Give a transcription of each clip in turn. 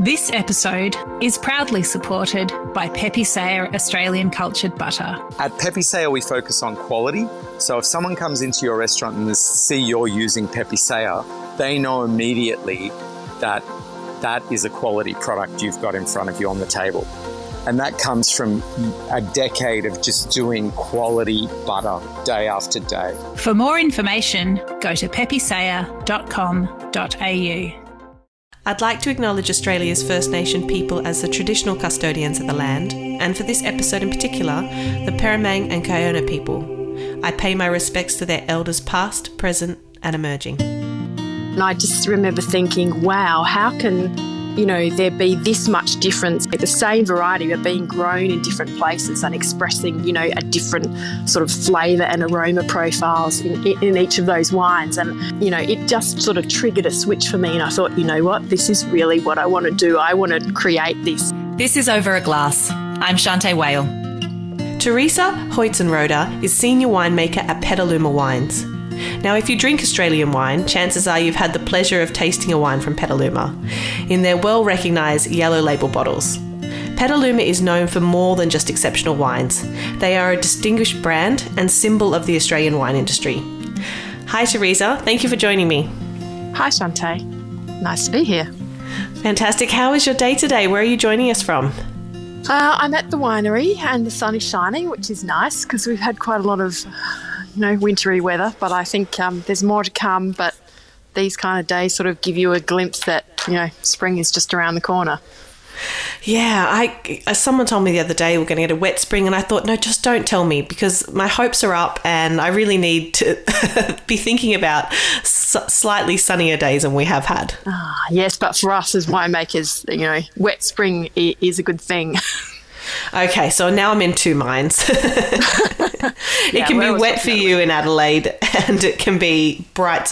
This episode is proudly supported by Pepe Sayer Australian Cultured Butter. At Pepe Sayer, we focus on quality. So if someone comes into your restaurant and they see you're using Pepe Sayer, they know immediately that that is a quality product you've got in front of you on the table. And that comes from a decade of just doing quality butter day after day. For more information, go to pepesayer.com.au. I'd like to acknowledge Australia's First Nation people as the traditional custodians of the land, and for this episode in particular, the Peramang and Kiona people. I pay my respects to their elders past, present and emerging. And I just remember thinking, wow, how can, there be this much difference? The same variety are being grown in different places and expressing, a different sort of flavour and aroma profiles in each of those wines. And, it just sort of triggered a switch for me. And I thought, you know what, this is really what I want to do. I want to create this. This is Over a Glass. I'm Shanteh, Wale. Teresa Heuzenroeder is Senior Winemaker at Petaluma Wines. Now, if you drink Australian wine, chances are you've had the pleasure of tasting a wine from Petaluma in their well-recognised yellow label bottles. Petaluma is known for more than just exceptional wines. They are a distinguished brand and symbol of the Australian wine industry. Hi, Teresa. Thank you for joining me. Hi, Shanteh. Nice to be here. Fantastic. How is your day today? Where are you joining us from? I'm at the winery and the sun is shining, which is nice because we've had quite a lot of wintry weather, but I think there's more to come. But these kind of days sort of give you a glimpse that, spring is just around the corner. Yeah, someone told me the other day we're going to get a wet spring, and I thought, no, just don't tell me because my hopes are up and I really need to be thinking about slightly sunnier days than we have had. Yes, but for us as winemakers, wet spring is a good thing. Okay, so now I'm in two minds. It can be wet for you in Adelaide and it can be bright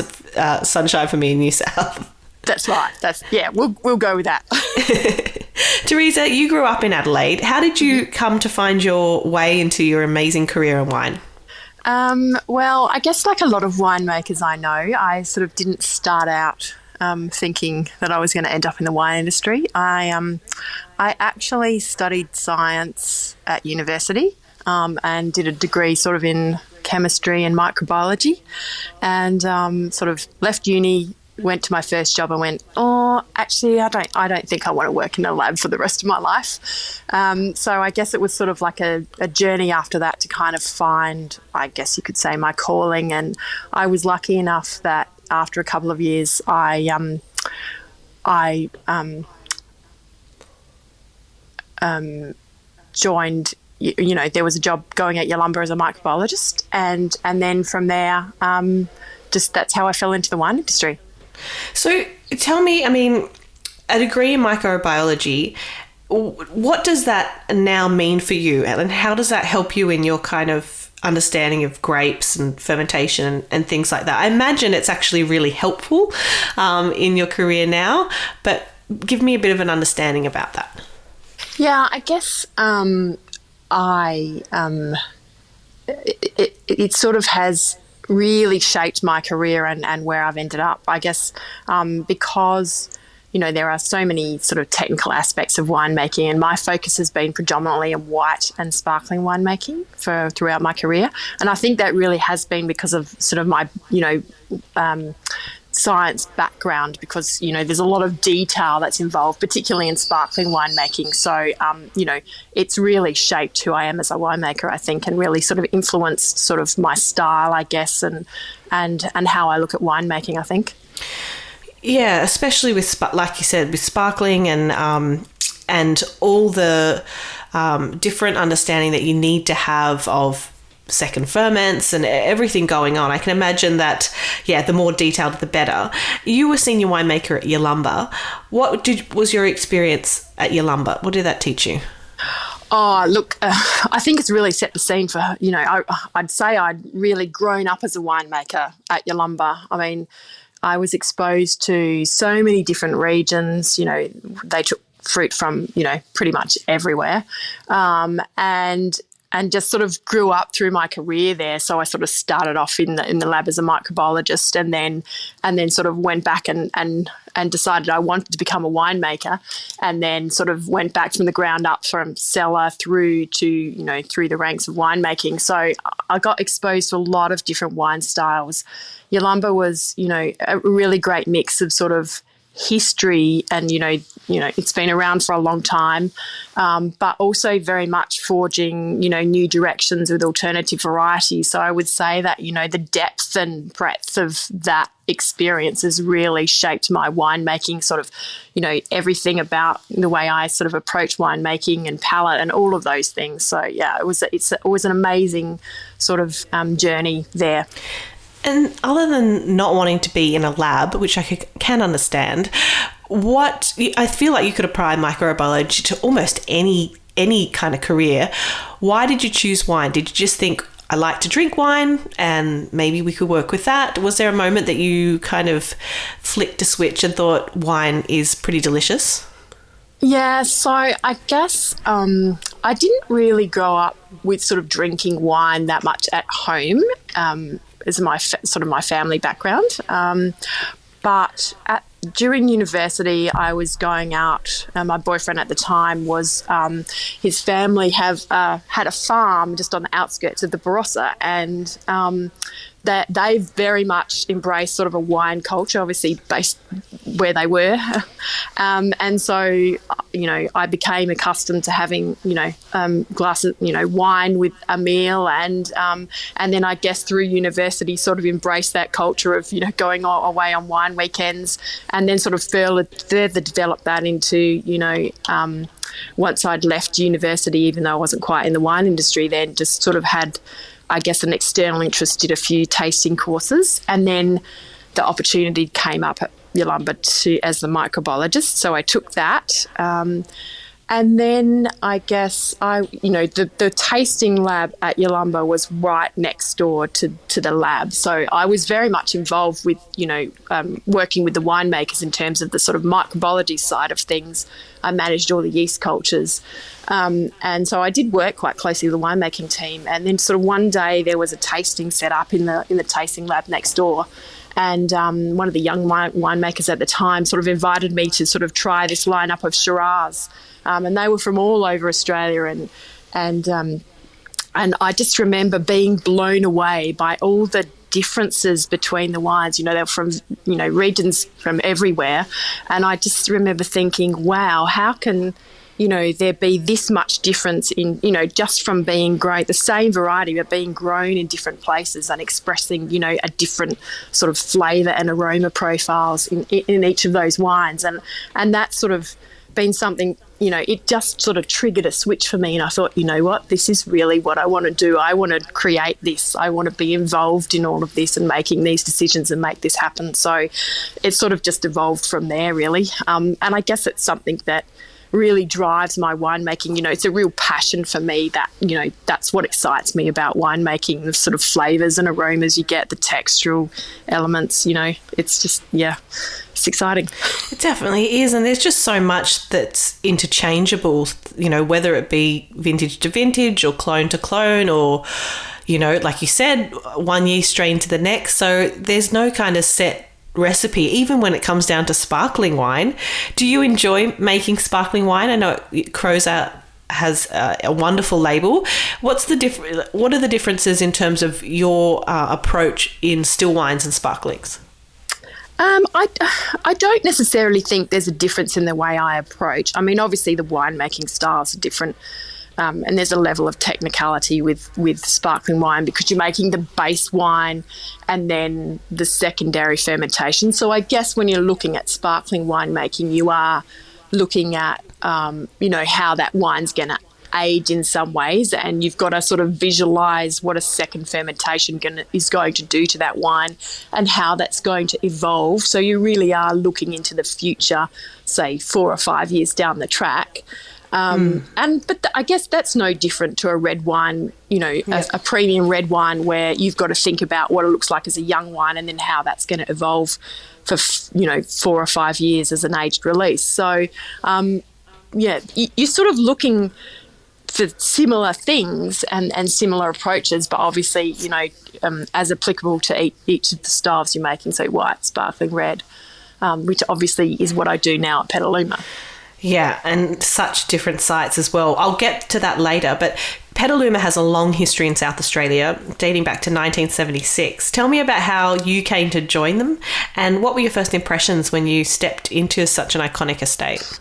sunshine for me in New South. That's right. We'll go with that. Teresa, you grew up in Adelaide. How did you come to find your way into your amazing career in wine? Well, I guess like a lot of winemakers I know, I sort of didn't start out thinking that I was going to end up in the wine industry. I actually studied science at university and did a degree sort of in chemistry and microbiology, and sort of left uni, went to my first job and went, actually, I don't think I want to work in a lab for the rest of my life. So I guess it was sort of like a journey after that to kind of find, I guess you could say, my calling. And I was lucky enough that after a couple of years, I joined. There was a job going at Yalumba as a microbiologist, and then from there, just that's how I fell into the wine industry. So tell me, a degree in microbiology, what does that now mean for you, and how does that help you in your kind of understanding of grapes and fermentation and things like that? I imagine it's actually really helpful in your career now, but give me a bit of an understanding about that. Yeah, I guess it sort of has really shaped my career and where I've ended up. I guess because, there are so many sort of technical aspects of winemaking, and my focus has been predominantly on white and sparkling winemaking throughout my career. And I think that really has been because of sort of my, science background, because there's a lot of detail that's involved, particularly in sparkling winemaking. So it's really shaped who I am as a winemaker, I think, and really sort of influenced sort of my style, I guess, and how I look at winemaking, I think. Yeah, especially with, like you said, with sparkling and all the different understanding that you need to have of second ferments and everything going on. I can imagine that, the more detailed, the better. You were senior winemaker at Yalumba. What was your experience at Yalumba? What did that teach you? Oh, look, I think it's really set the scene for, I'd say I'd really grown up as a winemaker at Yalumba. I was exposed to so many different regions. They took fruit from, pretty much everywhere. And and just sort of grew up through my career there. So I sort of started off in the lab as a microbiologist, and then sort of went back and decided I wanted to become a winemaker, and then sort of went back from the ground up from cellar through to, through the ranks of winemaking. So I got exposed to a lot of different wine styles. Yalumba was, a really great mix of sort of history and, it's been around for a long time, but also very much forging, new directions with alternative varieties. So I would say that, the depth and breadth of that experience has really shaped my winemaking, sort of, everything about the way I sort of approach winemaking and palate and all of those things. So, yeah, it was an amazing sort of journey there. And other than not wanting to be in a lab, which I can understand, I feel like you could apply microbiology to almost any kind of career. Why did you choose wine? Did you just think, I like to drink wine and maybe we could work with that? Was there a moment that you kind of flicked a switch and thought wine is pretty delicious? Yeah, so I guess I didn't really grow up with sort of drinking wine that much at home. Is my family background, but during university I was going out. My boyfriend at the time was his family had a farm just on the outskirts of the Barossa, and that they very much embraced sort of a wine culture, obviously based where they were, and so I became accustomed to having glasses wine with a meal, and then I guess through university sort of embraced that culture of going away on wine weekends, and then sort of further developed that into once I'd left university, even though I wasn't quite in the wine industry then, just sort of had, I guess, an external interest, did a few tasting courses, and then the opportunity came up at Yalumba as the microbiologist. So I took that. And then I guess the tasting lab at Yalumba was right next door to the lab. So I was very much involved with, working with the winemakers in terms of the sort of microbiology side of things. I managed all the yeast cultures. And so I did work quite closely with the winemaking team. And then sort of one day there was a tasting set up in the tasting lab next door. And one of the young winemakers at the time sort of invited me to sort of try this lineup of Shiraz. And they were from all over Australia, and I just remember being blown away by all the differences between the wines. They were from regions from everywhere, and I just remember thinking, wow, how can there be this much difference in just from being grown, the same variety but being grown in different places and expressing a different sort of flavour and aroma profiles in each of those wines, and that's sort of been something, it just sort of triggered a switch for me, and I thought, what, this is really what I want to do. I want to create this. I want to be involved in all of this and making these decisions and make this happen. So it sort of just evolved from there, really. And I guess it's something that really drives my winemaking. It's a real passion for me that, that's what excites me about winemaking, the sort of flavours and aromas you get, the textural elements, it's just, it's exciting. It definitely is. And there's just so much that's interchangeable, whether it be vintage to vintage or clone to clone or, like you said, one yeast strain to the next. So there's no kind of set recipe, even when it comes down to sparkling wine. Do you enjoy making sparkling wine? I know Crozat has a wonderful label. What are the differences in terms of your approach in still wines and sparklings? I don't necessarily think there's a difference in the way I approach. I mean, obviously the winemaking styles are different. And there's a level of technicality with sparkling wine because you're making the base wine and then the secondary fermentation. So I guess when you're looking at sparkling winemaking, you are looking at, how that wine's going to age in some ways, and you've got to sort of visualise what a second fermentation is going to do to that wine and how that's going to evolve. So you really are looking into the future, say 4 or 5 years down the track. But I guess that's no different to a red wine, a premium red wine where you've got to think about what it looks like as a young wine and then how that's going to evolve for, 4 or 5 years as an aged release. So, you're sort of looking for similar things and similar approaches, but obviously, as applicable to each of the styles you're making, so white, sparkling, red, which obviously is what I do now at Petaluma. Yeah, and such different sites as well. I'll get to that later, but Petaluma has a long history in South Australia, dating back to 1976. Tell me about how you came to join them, and what were your first impressions when you stepped into such an iconic estate?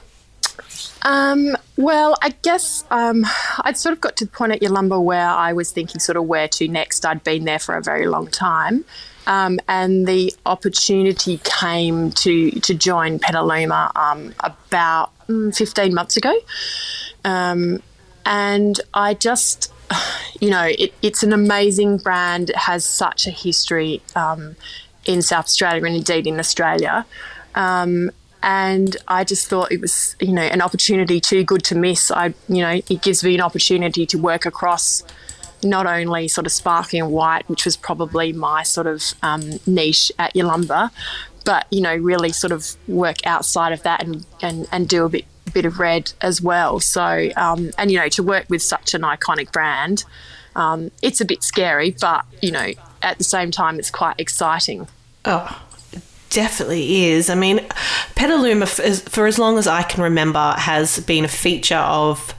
Well, I guess I'd sort of got to the point at Yalumba where I was thinking sort of where to next. I'd been there for a very long time. And the opportunity came to join Petaluma about 15 months ago. And I just, it's an amazing brand. It has such a history in South Australia and indeed in Australia. And I just thought it was, an opportunity too good to miss. It gives me an opportunity to work across not only sort of sparkling and white, which was probably my sort of niche at Yalumba, but, really sort of work outside of that and do a bit of red as well. So, to work with such an iconic brand, it's a bit scary, but, at the same time, it's quite exciting. Oh, definitely is. I mean, Petaluma, for as long as I can remember, has been a feature of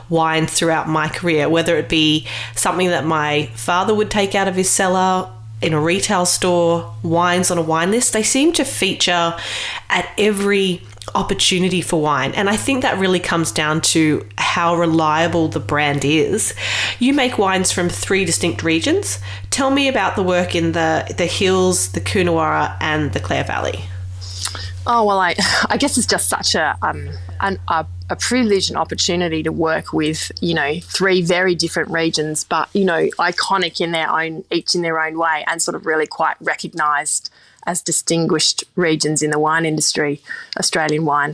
wine throughout my career, whether it be something that my father would take out of his cellar in a retail store, wines on a wine list. They seem to feature at every opportunity for wine, and I think that really comes down to how reliable the brand is. You make wines from 3 distinct regions. Tell me about the work in the Hills, the Coonawarra and the Clare Valley. Oh, well, I guess it's just such a privilege and opportunity to work with, 3 very different regions, but, iconic each in their own way, and sort of really quite recognised as distinguished regions in the wine industry, Australian wine.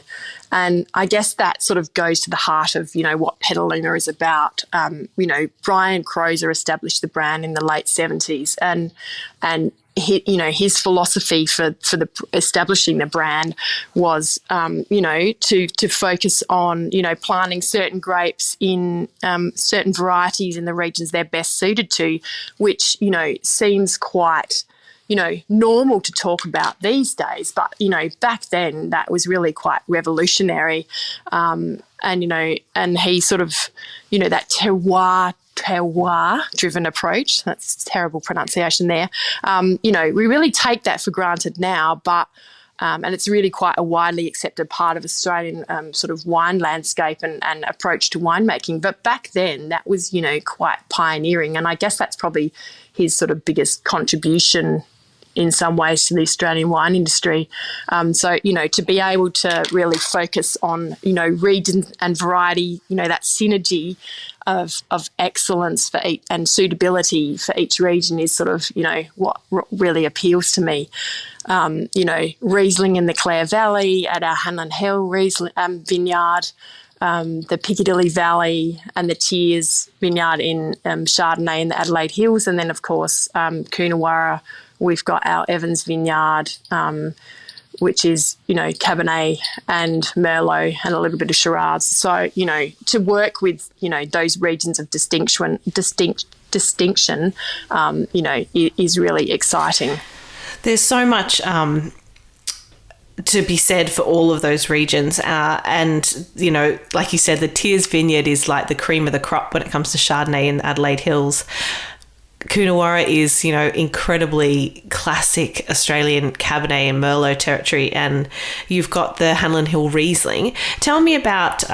And I guess that sort of goes to the heart of, what Petaluma is about. Brian Crozer established the brand in the late 70s, and his philosophy for the establishing the brand was, to focus on, planting certain grapes in certain varieties in the regions they're best suited to, which, seems quite normal to talk about these days. But, back then that was really quite revolutionary. And he sort of, that terroir-driven approach, that's terrible pronunciation there. We really take that for granted now, but, and it's really quite a widely accepted part of Australian sort of wine landscape and approach to winemaking. But back then that was, quite pioneering. And I guess that's probably his sort of biggest contribution in some ways to the Australian wine industry. So, to be able to really focus on, region and variety, that synergy of excellence for each and suitability for each region is sort of, what really appeals to me. Riesling in the Clare Valley at our Hanlon Hill Riesling vineyard, the Piccadilly Valley and the Tears vineyard in Chardonnay in the Adelaide Hills, and then, of course, Coonawarra, we've got our Evans vineyard, which is, Cabernet and Merlot and a little bit of Shiraz. So, to work with, those regions of distinction, is really exciting. There's so much to be said for all of those regions. And, like you said, the Tears Vineyard is like the cream of the crop when it comes to Chardonnay in Adelaide Hills. Coonawarra is, incredibly classic Australian Cabernet and Merlot territory, and you've got the Hanlon Hill Riesling. Tell me about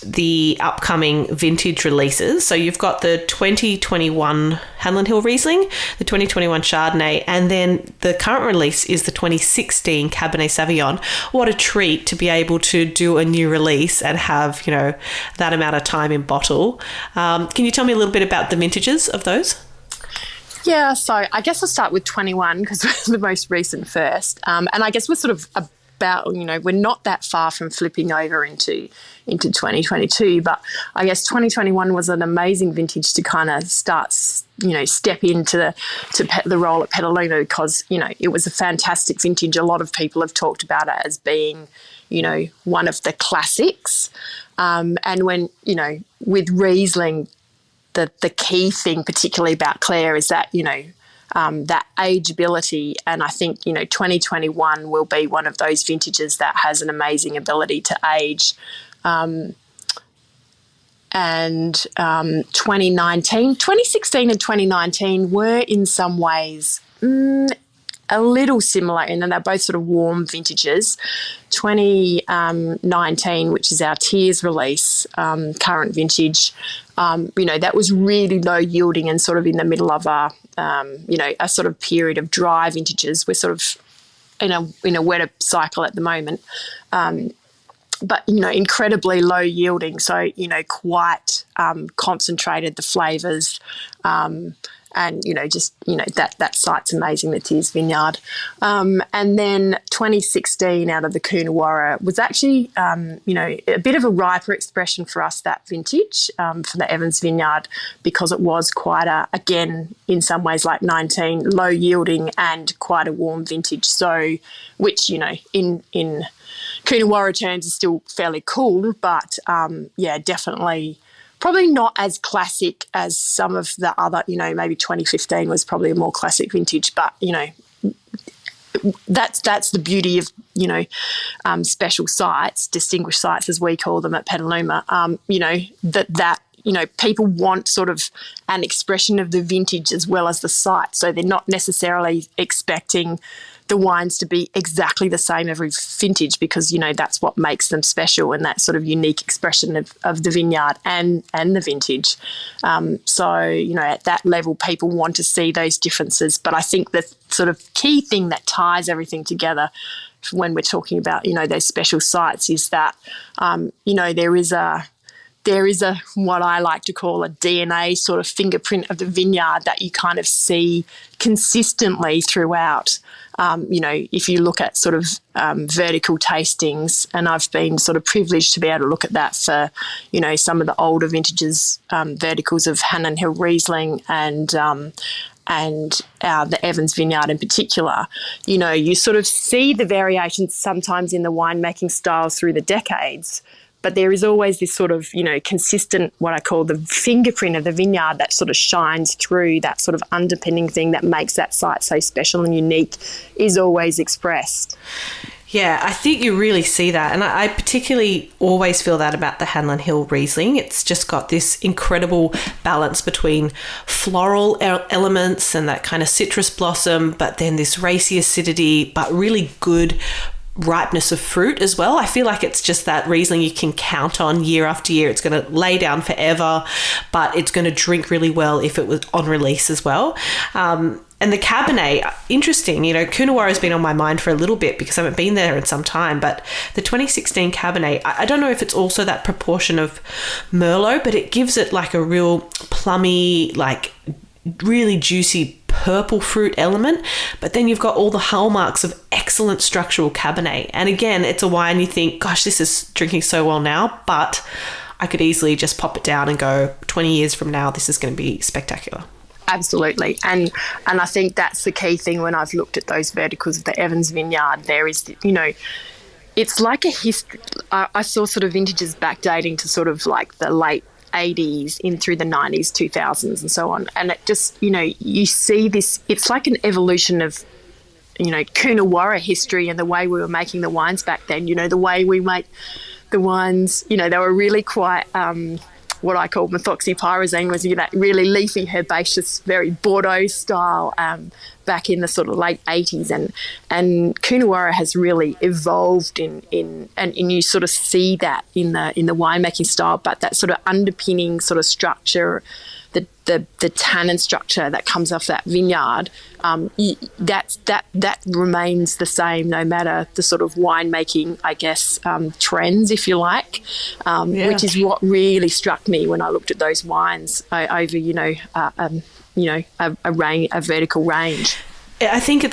the upcoming vintage releases. So you've got the 2021 Hanlon Hill Riesling, the 2021 Chardonnay, and then the current release is the 2016 Cabernet Sauvignon. What a treat to be able to do a new release and have, that amount of time in bottle. Can you tell me a little bit about the vintages of those? Yeah, so I guess I'll start with 21 because we're the most recent first. And I guess we're sort of about, we're not that far from flipping over into 2022. But I guess 2021 was an amazing vintage to kind of start, step into the role at Petaluma because, it was a fantastic vintage. A lot of people have talked about it as being, one of the classics. And when, with Riesling, the key thing, particularly about Clare, is that, that ageability. And I think, 2021 will be one of those vintages that has an amazing ability to age. And 2016 and 2019 were in some ways a little similar in that they're both sort of warm vintages. 2019, which is our Tears release, current vintage, that was really low yielding and sort of in the middle of a sort of period of dry vintages. We're sort of in a wetter cycle at the moment. But, incredibly low yielding. So, quite concentrated, the flavours. And, that site's amazing, the Tears Vineyard. And then 2016 out of the Coonawarra was actually, a bit of a riper expression for us, that vintage for the Evans Vineyard, because it was quite again, in some ways like 19, low yielding and quite a warm vintage. So, which, in Coonawarra terms is still fairly cool, but, definitely probably not as classic as some of the other, maybe 2015 was probably a more classic vintage, but, that's the beauty of, special sites, distinguished sites as we call them at Petaluma, that people want sort of an expression of the vintage as well as the site. So they're not necessarily expecting the wines to be exactly the same every vintage, because, that's what makes them special, and that sort of unique expression of the vineyard and the vintage. So, at that level, people want to see those differences. But I think the sort of key thing that ties everything together when we're talking about, those special sites is that, there is a what I like to call a DNA sort of fingerprint of the vineyard that you kind of see consistently throughout. If you look at sort of vertical tastings, and I've been sort of privileged to be able to look at that for, some of the older vintages, verticals of Hannon Hill Riesling and the Evans Vineyard in particular, you sort of see the variations sometimes in the winemaking styles through the decades. But there is always this sort of, consistent, what I call the fingerprint of the vineyard that sort of shines through, that sort of underpinning thing that makes that site so special and unique is always expressed. Yeah, I think you really see that. And I particularly always feel that about the Hanlon Hill Riesling. It's just got this incredible balance between floral elements and that kind of citrus blossom, but then this racy acidity, but really good ripeness of fruit as well. I feel like it's just that Riesling you can count on year after year. It's going to lay down forever, but it's going to drink really well if it was on release as well. And the Cabernet, interesting, Coonawarra has been on my mind for a little bit because I haven't been there in some time, but the 2016 Cabernet, I don't know if it's also that proportion of Merlot, but it gives it like a real plummy, like really juicy purple fruit element, but then you've got all the hallmarks of excellent structural Cabernet. And again, it's a wine you think, gosh, this is drinking so well now, but I could easily just pop it down and go 20 years from now, this is going to be spectacular. Absolutely. And I think that's the key thing when I've looked at those verticals of the Evans Vineyard. There is, it's like a history. I saw sort of vintages backdating to sort of like the late 80s in through the 90s, 2000s and so on. And it just, you see this, it's like an evolution of, Coonawarra history and the way we were making the wines back then, the way we make the wines, they were really quite, what I call methoxypyrazine was, that really leafy, herbaceous, very Bordeaux style back in the sort of late 80s. And Coonawarra has really evolved and you sort of see that in the winemaking style, but that sort of underpinning sort of structure, the tannin structure that comes off that vineyard, that remains the same no matter the sort of winemaking, I guess, trends, if you like, which is what really struck me when I looked at those wines over, a vertical range. I think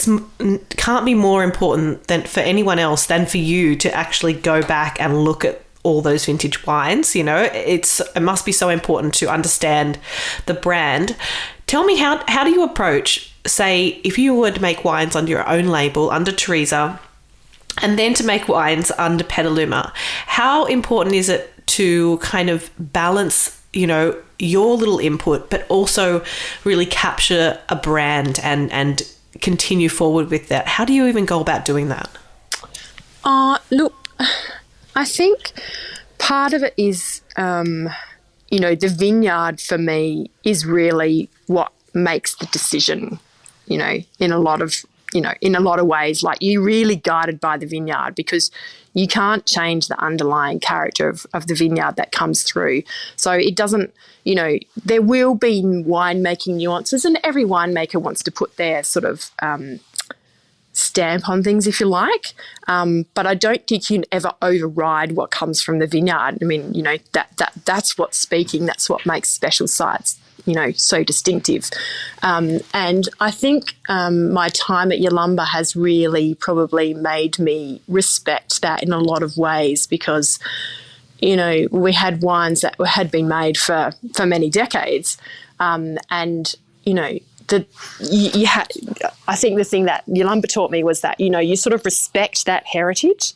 can't be more important than for anyone else than for you to actually go back and look at all those vintage wines. It must be so important to understand the brand. Tell me, how do you approach, say, if you were to make wines under your own label, under Teresa, and then to make wines under Petaluma. How important is it to kind of balance, your little input, but also really capture a brand and continue forward with that? How do you even go about doing that? Look, I think part of it is, the vineyard for me is really what makes the decision, in a lot of ways. Like, you're really guided by the vineyard because you can't change the underlying character of the vineyard that comes through. So it doesn't, there will be winemaking nuances, and every winemaker wants to put their sort of stamp on things, if you like. But I don't think you can ever override what comes from the vineyard. I mean, that's what's speaking. That's what makes special sites, so distinctive. And I think my time at Yalumba has really probably made me respect that in a lot of ways because, we had wines that had been made for many decades. And, I think the thing that Yalumba taught me was that, you sort of respect that heritage,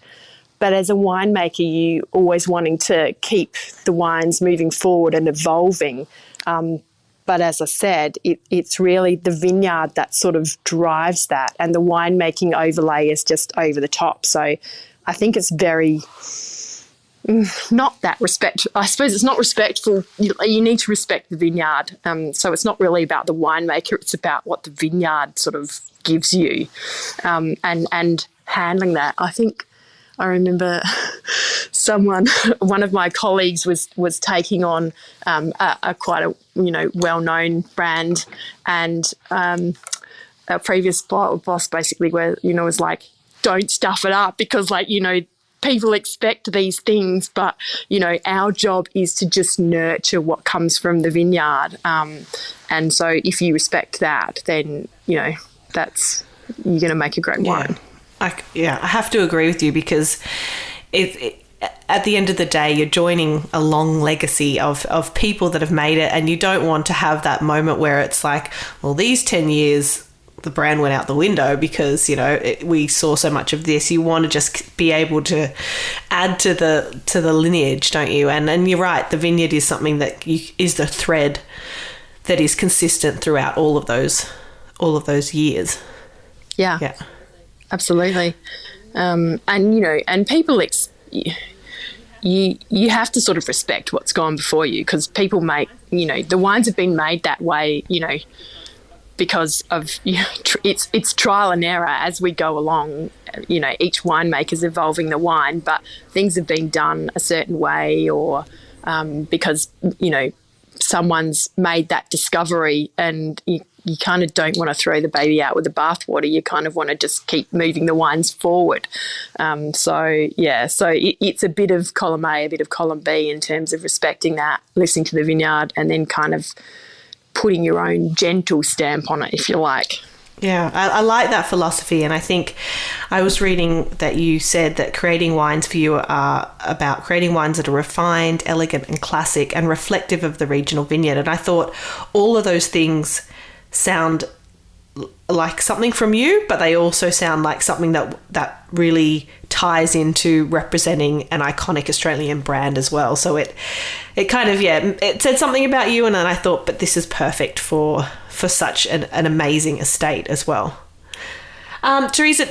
but as a winemaker, you always wanting to keep the wines moving forward and evolving. But as I said, it's really the vineyard that sort of drives that, and the winemaking overlay is just over the top. So I think it's very not that respect. I suppose it's not respectful. You need to respect the vineyard. So it's not really about the winemaker. It's about what the vineyard sort of gives you, and handling that. I think I remember one of my colleagues was taking on a quite a well-known brand, and a previous boss basically was like, don't stuff it up because people expect these things, but our job is to just nurture what comes from the vineyard, and so if you respect that, then you're going to make a great wine. I have to agree with you because at the end of the day, you're joining a long legacy of people that have made it, and you don't want to have that moment where it's like, well, these 10 years the brand went out the window because we saw so much of this. You want to just be able to add to the lineage, don't you? And you're right, the vineyard is something that is the thread that is consistent throughout all of those years. Yeah. Absolutely. And people, you have to sort of respect what's gone before you because people make, the wines have been made that way, because of it's trial and error as we go along. Each winemaker's evolving the wine, but things have been done a certain way or because, someone's made that discovery and you kind of don't want to throw the baby out with the bathwater. You kind of want to just keep moving the wines forward. So it's a bit of column A, a bit of column B in terms of respecting that, listening to the vineyard, and then kind of putting your own gentle stamp on it, if you like. Yeah, I like that philosophy, and I think I was reading that you said that creating wines for you are about creating wines that are refined, elegant and classic and reflective of the regional vineyard. And I thought all of those things sound like something from you, but they also sound like something that really ties into representing an iconic Australian brand as well. So it kind of, it said something about you, and then I thought, but this is perfect for such an amazing estate as well. Teresa,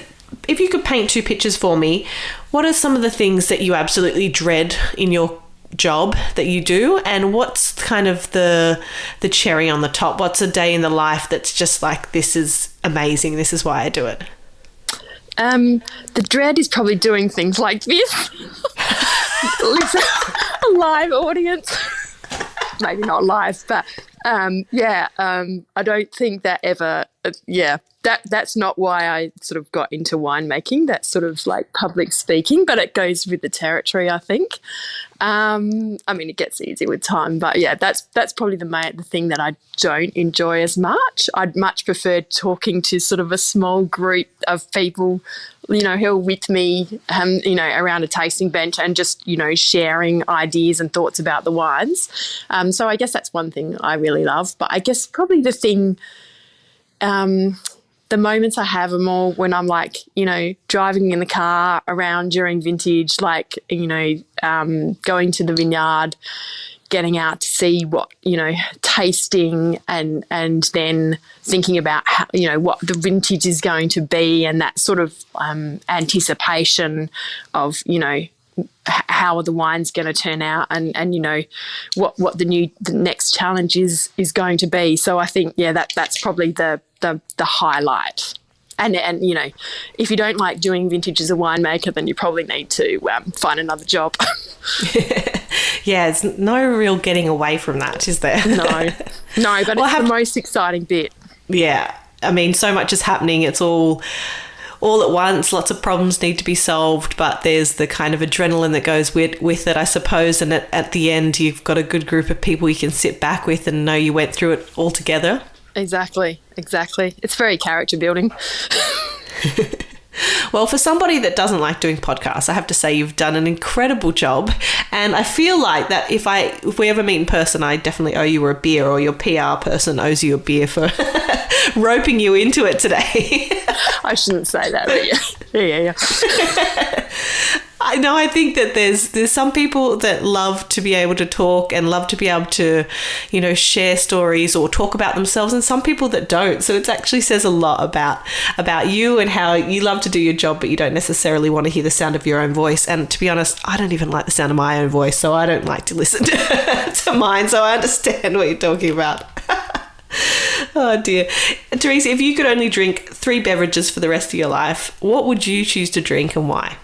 if you could paint two pictures for me, what are some of the things that you absolutely dread in your job that you do, and what's kind of the cherry on the top? What's a day in the life that's just like, this is amazing, this is why I do it? The dread is probably doing things like this. A live audience. Maybe not live, but I don't think that ever, that's not why I sort of got into winemaking. That's sort of like public speaking, but it goes with the territory, I think. It gets easier with time, but that's probably the thing that I don't enjoy as much. I'd much prefer talking to sort of a small group of people, who are with me, around a tasting bench and just, sharing ideas and thoughts about the wines. So I guess that's one thing I really love. But I guess probably the thing the moments I have are more when I'm like, driving in the car around during vintage, like, going to the vineyard, getting out to see what, tasting and then thinking about how, what the vintage is going to be, and that sort of anticipation of, how are the wines going to turn out, and what the next challenge is going to be. So I think that's probably the highlight. And if you don't like doing vintage as a winemaker, then you probably need to find another job. Yeah, there's no real getting away from that, is there? No, but it's the most exciting bit. Yeah, I mean, so much is happening. It's all at once. Lots of problems need to be solved, but there's the kind of adrenaline that goes with it, I suppose. And at the end, you've got a good group of people you can sit back with and know you went through it all together. Exactly. It's very character building. Well, for somebody that doesn't like doing podcasts, I have to say you've done an incredible job. And I feel like that if we ever meet in person, I definitely owe you a beer, or your PR person owes you a beer for roping you into it today. I shouldn't say that, but yeah. I know. I think that there's some people that love to be able to talk and love to be able to, share stories or talk about themselves, and some people that don't. So it actually says a lot about you and how you love to do your job, but you don't necessarily want to hear the sound of your own voice. And to be honest, I don't even like the sound of my own voice, so I don't like to listen to mine. So I understand what you're talking about. Oh dear. Teresa, if you could only drink 3 beverages for the rest of your life, what would you choose to drink and why?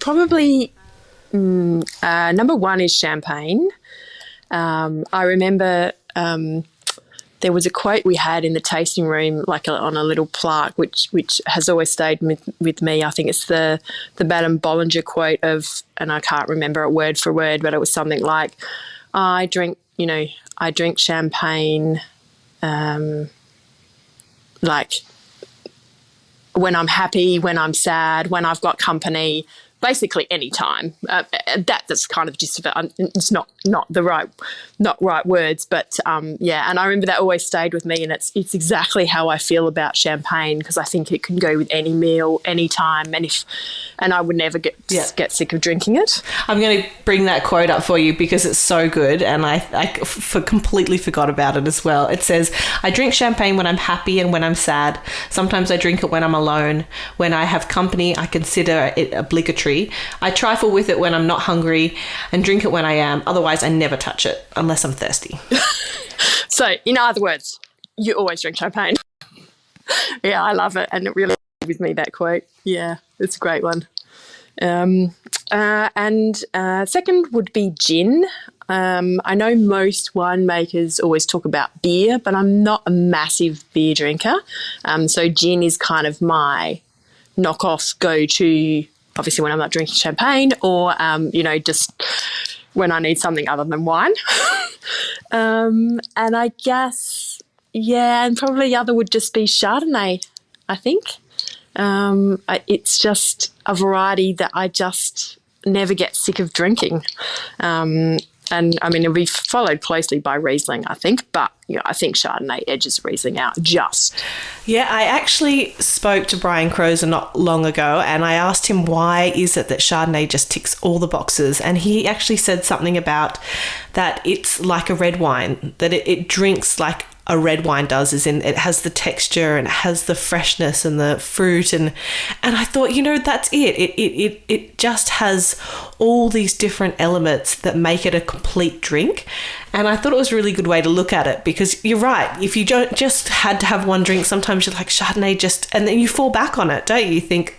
Probably number 1 is champagne. I remember there was a quote we had in the tasting room, like on a little plaque, which has always stayed with me. I think it's the Madame Bollinger quote of, and I can't remember it word for word, but it was something like, I drink champagne, like when I'm happy, when I'm sad, when I've got company, basically any time. That's kind of just, it's not the right words, but and I remember that always stayed with me, and it's exactly how I feel about champagne, because I think it can go with any meal, any time, and I would never get sick of drinking it. I'm going to bring that quote up for you because it's so good, and I completely forgot about it as well. It says, I drink champagne when I'm happy and when I'm sad. Sometimes I drink it when I'm alone. When I have company, I consider it obligatory. I trifle with it when I'm not hungry and drink it when I am. Otherwise, I never touch it unless I'm thirsty. So, in other words, you always drink champagne. Yeah, I love it. And it really with me, that quote. Yeah, it's a great one. And second would be gin. I know most winemakers always talk about beer, but I'm not a massive beer drinker. So gin is kind of my knockoff go-to, obviously when I'm not drinking champagne, or, just when I need something other than wine. And I guess, and probably the other would just be Chardonnay, I think. It's just a variety that I just never get sick of drinking. And I mean, it'll be followed closely by Riesling, I think, but I think Chardonnay edges Riesling out just. Yeah, I actually spoke to Brian Crozer not long ago, and I asked him why is it that Chardonnay just ticks all the boxes, and he actually said something about that it's like a red wine, that it drinks like a red wine does, is in it has the texture and it has the freshness and the fruit, and I thought, that's it just has all these different elements that make it a complete drink. And I thought it was a really good way to look at it, because you're right, if you don't just had to have one drink, sometimes you're like Chardonnay and then you fall back on it, don't you? You think,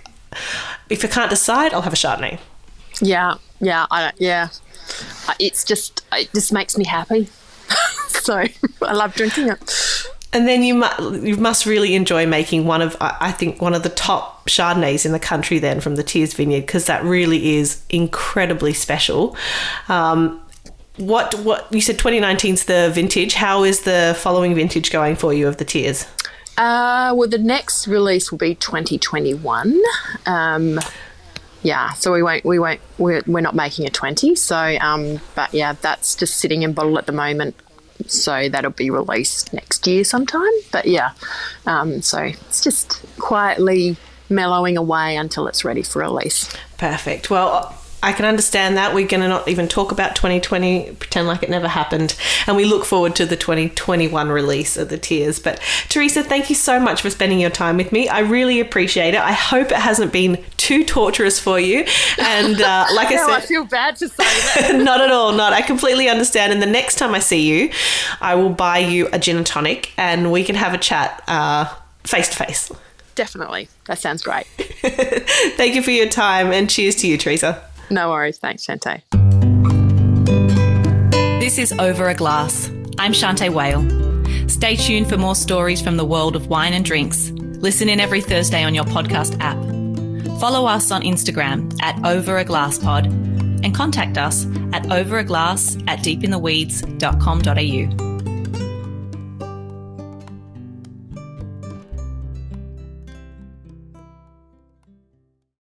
if I can't decide, I'll have a Chardonnay. It just makes me happy. So I love drinking it. And then you must really enjoy making one of the top Chardonnays in the country then, from the Tears Vineyard, because that really is incredibly special. What you said 2019's the vintage. How is the following vintage going for you of the Tears? Well, the next release will be 2021. So we're not making a 20. So, but yeah, that's just sitting in bottle at the moment, So that'll be released next year sometime. But yeah, so it's just quietly mellowing away until it's ready for release. Perfect. Well, I can understand that. We're going to not even talk about 2020, pretend like it never happened. And we look forward to the 2021 release of the Tears. But Teresa, thank you so much for spending your time with me. I really appreciate it. I hope it hasn't been too torturous for you. And like I said, I feel bad to say that. Not at all. Not. I completely understand. And the next time I see you, I will buy you a gin and tonic and we can have a chat face to face. Definitely. That sounds great. Thank you for your time and cheers to you, Teresa. No worries. Thanks, Shanteh. This is Over a Glass. I'm Shanteh Wale. Stay tuned for more stories from the world of wine and drinks. Listen in every Thursday on your podcast app. Follow us on Instagram at overaglasspod and contact us at overaglass@deepintheweeds.com.au.